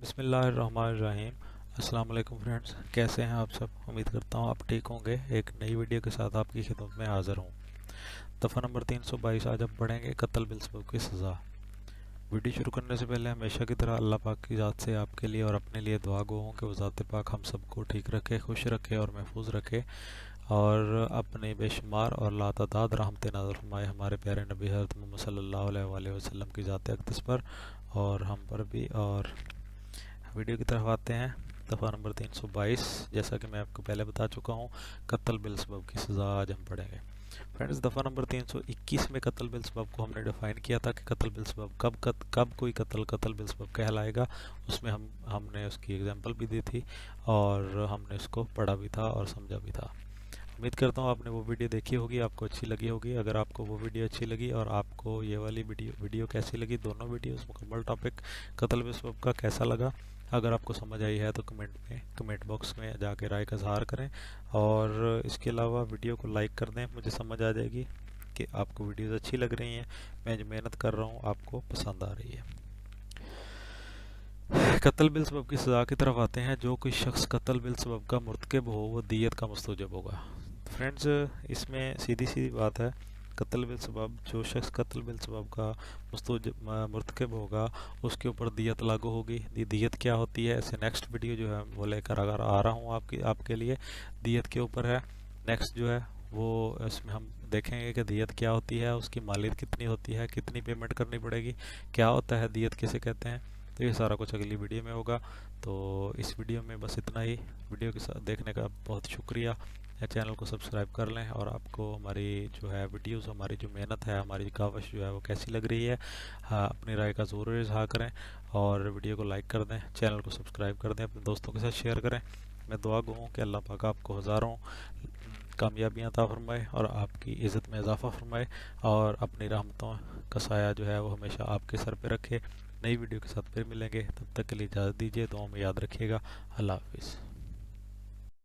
बिस्मिल्लाहिर्रहमानिर्रहीम। अस्सलाम वालेकुम फ्रेंड्स, कैसे हैं आप सब। उम्मीद करता हूँ आप ठीक होंगे। एक नई वीडियो के साथ आपकी खिदमत में हाज़िर हूँ। दफ़ा नंबर 322 आज हम पढ़ेंगे कत्ल बिल सबब की सज़ा। वीडियो शुरू करने से पहले हमेशा की तरह अल्लाह पाक की ज़ात से आपके लिए और अपने लिए दुआ गो हूँ कि वो ज़ात पाक हम सबको ठीक रखे, खुश रखे और महफूज रखे, और अपने बेशुमार और लातादाद रहमत नाज़िल फरमाए हमारे प्यारे नबी हज़रत मुहम्मद सल्लल्लाहु अलैहि वसल्लम की ज़ात अक़दस पर और हम पर भी। और वीडियो की तरफ आते हैं। दफ़ा नंबर 322, जैसा कि मैं आपको पहले बता चुका हूँ, कत्ल बिल सबब की सज़ा आज हम पढ़ेंगे। फ्रेंड्स, दफ़ा नंबर 321 में कत्ल बिल सबब को हमने डिफ़ाइन किया था कि कत्ल बिल सबब कब कोई कत्ल बिल सबब कहलाएगा। उसमें हमने उसकी एग्जांपल भी दी थी और हमने उसको पढ़ा भी था और समझा भी था। उम्मीद करता हूँ आपने वो वीडियो देखी होगी, आपको अच्छी लगी होगी। अगर आपको वो वीडियो अच्छी लगी और आपको ये वाली वीडियो कैसी लगी, दोनों वीडियोस मुकम्मल टॉपिक कत्ल बिल सबब का कैसा लगा, अगर आपको समझ आई है तो कमेंट बॉक्स में जाके राय का इज़हार करें। और इसके अलावा वीडियो को लाइक कर दें, मुझे समझ आ जाएगी कि आपको वीडियोस अच्छी लग रही हैं, मैं जो मेहनत कर रहा हूँ आपको पसंद आ रही है। कत्ल बिल सबब की सज़ा की तरफ आते हैं। जो कोई शख्स कत्ल बिल सबब का मुर्तकिब हो वो दियत का मुस्तौजब होगा। फ्रेंड्स, इसमें सीधी सी बात है, कत्ल बिल सबब जो शख्स कत्ल बिल सबब का मुर्तकिब होगा उसके ऊपर दियत लागू होगी। दियत क्या होती है, इसे नेक्स्ट वीडियो जो है वो लेकर अगर आ रहा हूँ आपके लिए, दियत के ऊपर है। नेक्स्ट जो है वो इसमें हम देखेंगे कि दियत क्या होती है, उसकी मालियत कितनी होती है, कितनी पेमेंट करनी पड़ेगी, क्या होता है दियत, किसे कहते हैं। तो ये सारा कुछ अगली वीडियो में होगा। तो इस वीडियो में बस इतना ही। वीडियो के साथ देखने का बहुत शुक्रिया। चैनल को सब्सक्राइब कर लें, और आपको हमारी जो है वीडियोस, हमारी जो मेहनत है, हमारी कावश जो है वो कैसी लग रही है, हाँ, अपनी राय का ज़रूर इज़हार करें और वीडियो को लाइक कर दें, चैनल को सब्सक्राइब कर दें, अपने दोस्तों के साथ शेयर करें। मैं दुआ गो हूँ कि अल्लाह पाक आपको हज़ारों कामयाबियाँ अता फरमाए और आपकी इज़्ज़त में इजाफ़ा फरमाए, और अपनी रहमतों का साया जो है वो हमेशा आपके सर पे रखे। नई वीडियो के साथ फिर मिलेंगे, तब तक के लिए इजाज़त दीजिए। दुआ में याद रखिएगा। अल्लाह हाफ़िज़।